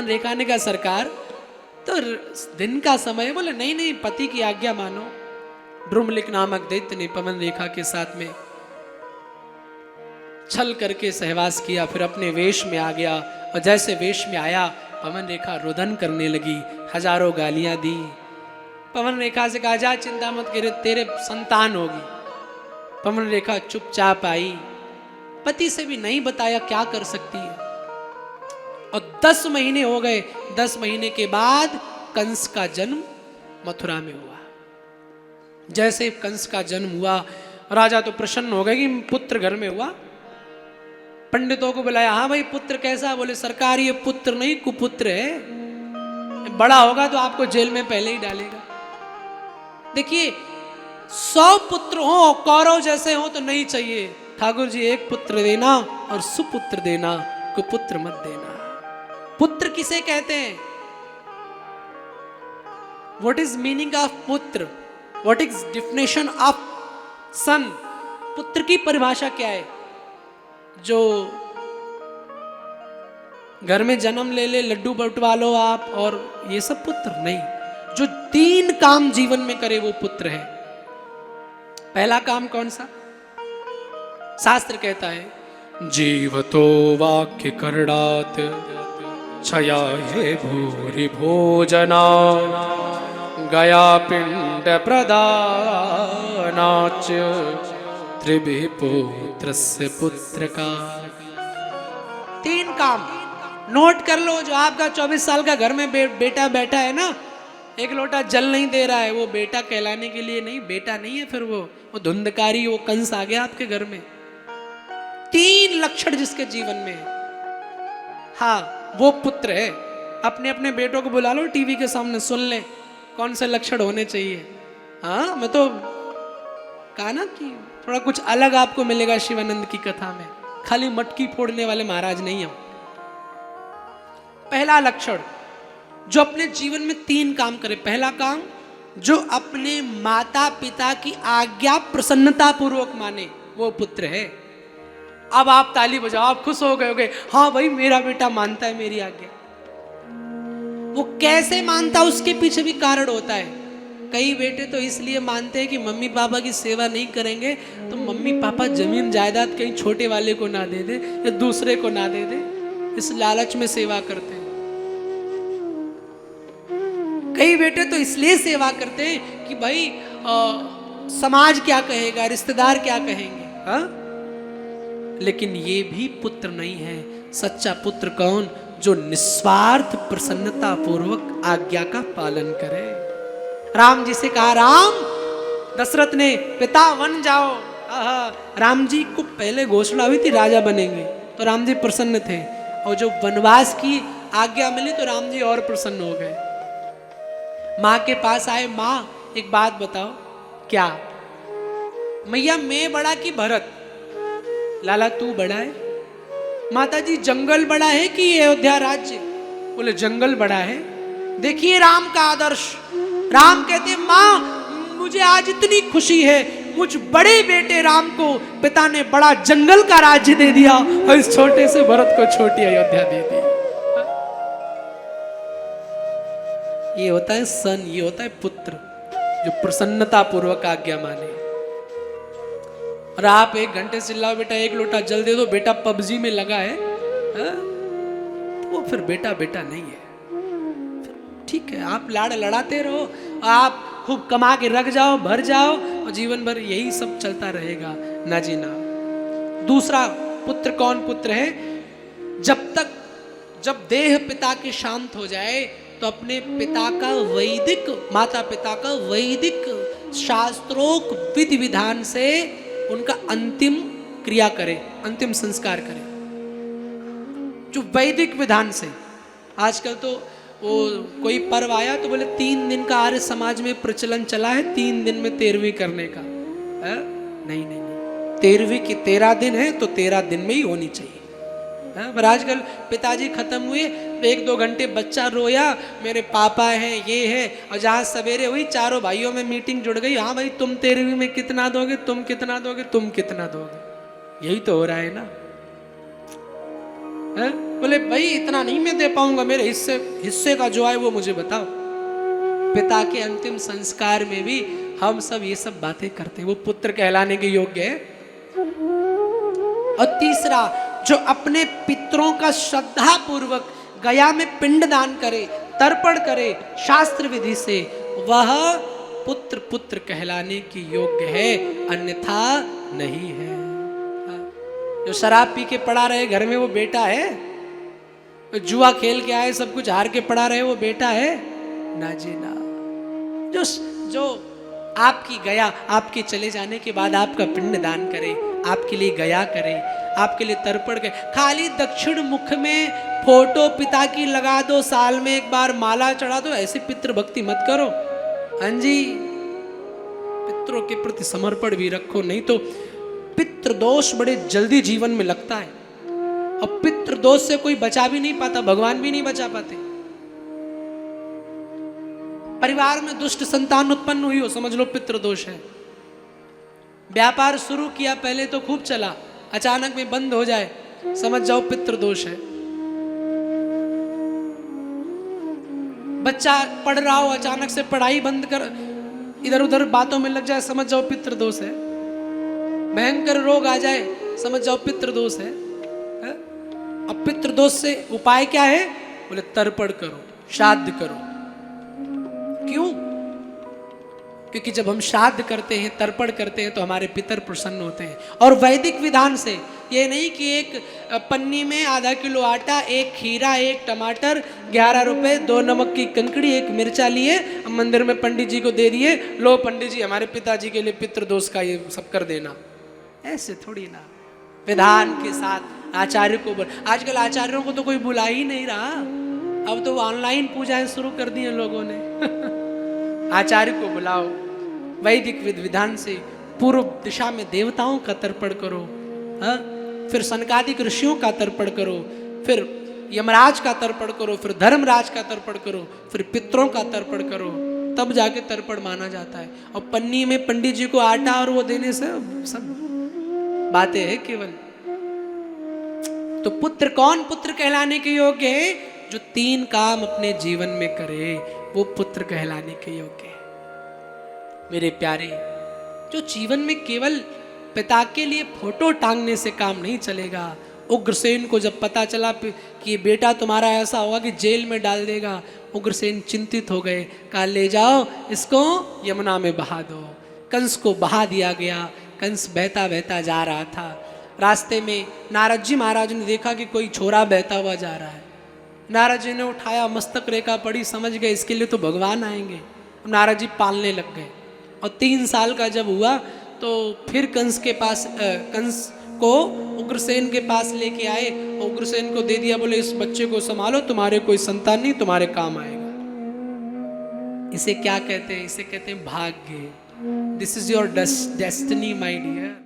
पवन रेखा ने कहा सरकार तो दिन का समय है। बोले नहीं नहीं, पति की आज्ञा मानो। ड्रुमलिक नामक दैत्य ने पवन रेखा के साथ में छल करके सहवास किया, फिर अपने वेश में आ गया। और जैसे वेश में आया, पवन रेखा रुदन करने लगी, हजारों गालियां दी। पवन रेखा से कहा जा चिंता मत करे, तेरे संतान होगी। पवन रेखा चुपचाप आई, पति से भी नहीं बताया क्या कर सकती है। और 10 महीने हो गए। 10 महीने के बाद कंस का जन्म मथुरा में हुआ। जैसे कंस का जन्म हुआ, राजा तो प्रसन्न हो गए कि पुत्र घर में हुआ। पंडितों को बुलाया, हाँ भाई पुत्र कैसा? बोले सरकार ये पुत्र नहीं कुपुत्र है, बड़ा होगा तो आपको जेल में पहले ही डालेगा। देखिए 100 पुत्र हो कौरव जैसे हो तो नहीं चाहिए, ठाकुर जी एक पुत्र देना और सुपुत्र देना, कुपुत्र मत देना। पुत्र किसे कहते हैं? व्हाट इज मीनिंग ऑफ पुत्र? व्हाट इज डिफिनेशन ऑफ सन? पुत्र की परिभाषा क्या है? जो घर में जन्म ले ले, लड्डू बंटवा लो आप, और ये सब पुत्र नहीं। जो 3 काम जीवन में करे वो पुत्र है। पहला काम कौन सा? शास्त्र कहता है जीवतो वाक्य करणात छया हे भूरि भोजना गया पिंड प्रदानाच त्रिभिः पुत्रस्य पुत्र का। 3 काम नोट कर लो। जो आपका 24 साल का घर में बेटा बैठा है ना, एक लोटा जल नहीं दे रहा है, वो बेटा कहलाने के लिए नहीं, बेटा नहीं है। फिर वो धुंधकारी, वो कंस आ गया आपके घर में। 3 लक्षण जिसके जीवन में है, हाँ वो पुत्र है। अपने अपने बेटों को बुला लो, टीवी के सामने सुन ले कौन से लक्षण होने चाहिए। हाँ मैं तो कहा ना कि थोड़ा कुछ अलग आपको मिलेगा शिवानंद की कथा में, खाली मटकी फोड़ने वाले महाराज नहीं हम। पहला लक्षण जो अपने जीवन में 3 काम करे। पहला काम जो अपने माता पिता की आज्ञा प्रसन्नता पूर्वक माने, वो पुत्र है। अब आप ताली बजाओ, आप खुश हो गए होगे, हाँ भाई मेरा बेटा मानता है मेरी आज्ञा। वो कैसे मानता, उसके पीछे भी कारण होता है। कई बेटे तो इसलिए मानते हैं कि मम्मी पापा की सेवा नहीं करेंगे तो मम्मी पापा जमीन जायदाद कहीं छोटे वाले को ना दे दे या दूसरे को ना दे दे, इस लालच में सेवा करते हैं। कई बेटे तो इसलिए सेवा करते हैं कि भाई समाज क्या कहेगा, रिश्तेदार क्या कहेंगे। हाँ, लेकिन ये भी पुत्र नहीं है। सच्चा पुत्र कौन? जो निस्वार्थ प्रसन्नता पूर्वक आज्ञा का पालन करे। राम जी से कहा, राम, दशरथ ने पिता वन जाओ। राम जी को पहले घोषणा हुई थी राजा बनेंगे, तो राम जी प्रसन्न थे। और जो वनवास की आज्ञा मिली तो राम जी और प्रसन्न हो गए। माँ के पास आए, माँ एक बात बताओ। क्या? मैया मैं बड़ा कि भरत? लाला तू बड़ा है। माता जी जंगल बड़ा है कि अयोध्या राज्य? बोले जंगल बड़ा है। देखिए राम का आदर्श। राम कहते, माँ मुझे आज इतनी खुशी है, मुझ बड़े बेटे राम को पिता ने बड़ा जंगल का राज्य दे दिया और इस छोटे से भरत को छोटी अयोध्या दे दी। ये होता है सन, ये होता है पुत्र जो प्रसन्नता पूर्वक आज्ञा माने। और आप 1 घंटे चिल्लाओ बेटा 1 लोटा जल दे दो, बेटा पबजी में लगा है, तो वो फिर बेटा बेटा नहीं है। ठीक है, आप लाड़ लड़ाते रहो, आप खूब कमा के रख जाओ, भर जाओ, और जीवन भर यही सब चलता रहेगा। ना जी ना। दूसरा पुत्र कौन पुत्र है? जब देह पिता के शांत हो जाए तो अपने पिता का वैदिक, माता पिता का वैदिक शास्त्रोक्त विधि विधान से उनका अंतिम क्रिया करे, अंतिम संस्कार करे, जो वैदिक विधान से। आजकल तो वो कोई पर्व आया तो बोले 3 दिन का आर्य समाज में प्रचलन चला है 3 दिन में 13वीं करने का। नहीं नहीं नहीं, 13वीं की 13 दिन है तो 13 दिन में ही होनी चाहिए। पर आजकल पिताजी खत्म हुए, 1-2 घंटे बच्चा रोया, मेरे पापा हैं ये है, और जहाँ सवेरे हुई चारों भाइयों में मीटिंग जुड़ गई, हाँ भाई तुम 13वीं में कितना दोगे, तुम कितना दोगे, तुम कितना दोगे। यही तो हो रहा है ना। बोले भाई इतना नहीं मैं दे पाऊंगा, मेरे हिस्से का जो है वो मुझे बताओ। पिता के अंतिम संस्कार में भी हम सब ये सब बातें करते हैं, वो पुत्र कहलाने के योग्य है। और तीसरा, जो अपने पितरों का श्रद्धा पूर्वक गया में पिंड दान करे, तर्पण करे शास्त्र विधि से, वह पुत्र पुत्र कहलाने की योग्य है, अन्यथा नहीं है। जो शराब पी के पड़ा रहे घर में वो बेटा है, जुआ खेल के आए सब कुछ हार के पड़ा रहे वो बेटा है ना जी ना। जो आपकी गया, आपके चले जाने के बाद आपका पिंड दान करे, आपके लिए गया करे, आपके लिए तर्पण करे, खाली दक्षिण मुख में फोटो पिता की लगा दो, साल में एक बार माला चढ़ा दो, ऐसे पितृ भक्ति मत करो। हाँ जी, पितरों के प्रति समर्पण भी रखो, नहीं तो पितृ दोष बड़े जल्दी जीवन में लगता है। और पितृ दोष से कोई बचा भी नहीं पाता, भगवान भी नहीं बचा पाते। परिवार में दुष्ट संतान उत्पन्न हुई हो, समझ लो पितृ दोष है। व्यापार शुरू किया पहले तो खूब चला, अचानक में बंद हो जाए, समझ जाओ पितृ दोष है। बच्चा पढ़ रहा हो, अचानक से पढ़ाई बंद कर इधर उधर बातों में लग जाए, समझ जाओ पितृ दोष है। भयंकर रोग आ जाए, समझ जाओ पितृ दोष है। अब पितृ दोष से उपाय क्या है? बोले तर्पण करो, श्राद्ध करो। क्यों? क्योंकि जब हम श्राद्ध करते हैं, तर्पण करते हैं, तो हमारे पितर प्रसन्न होते हैं। और वैदिक विधान से, ये नहीं कि एक पन्नी में आधा किलो आटा, एक खीरा, एक टमाटर, 11 रुपए, 2 नमक की कंकड़ी, एक मिर्चा लिए मंदिर में पंडित जी को दे दिए, लो पंडित जी हमारे पिताजी के लिए पितृ दोष का ये सब कर देना। ऐसे थोड़ी ना, विधान के साथ आचार्य को आजकल आचार्यों को तो कोई बुला ही नहीं रहा, अब तो ऑनलाइन पूजाएं शुरू कर दी हैं लोगों ने। आचार्य को बुलाओ, वैदिक विधान से पूर्व दिशा में देवताओं का तर्पण करो, हाँ? फिर सनकादिक ऋषियों का तर्पण करो, फिर यमराज का तर्पण करो, फिर धर्मराज का तर्पण करो, फिर पितरों का तर्पण करो, तब जाके तर्पण माना जाता है। और पन्नी में पंडित जी को आटा और वो देने से सब बातें हैं केवल। तो पुत्र कौन पुत्र कहलाने के योग्य है? जो 3 काम अपने जीवन में करे, वो पुत्र कहलाने के योग्य है। मेरे प्यारे, जो जीवन में केवल पिता के लिए फोटो टांगने से काम नहीं चलेगा। उग्रसेन को जब पता चला कि ये बेटा तुम्हारा ऐसा होगा कि जेल में डाल देगा, उग्रसेन चिंतित हो गए, कहा ले जाओ इसको यमुना में बहा दो। कंस को बहा दिया गया। कंस बहता बहता जा रहा था, रास्ते में नारद जी महाराज ने देखा कि कोई छोरा बहता हुआ जा रहा है। नारद जी ने उठाया, मस्तक रेखा पड़ी, समझ गए इसके लिए तो भगवान आएंगे। नारद जी पालने लग गए। और 3 साल का जब हुआ तो फिर कंस को उग्रसेन के पास लेके आए, उग्रसेन को दे दिया, बोले इस बच्चे को संभालो, तुम्हारे कोई संतान नहीं, तुम्हारे काम आएगा। इसे क्या कहते हैं? इसे कहते हैं भाग्य। This is your destiny my dear.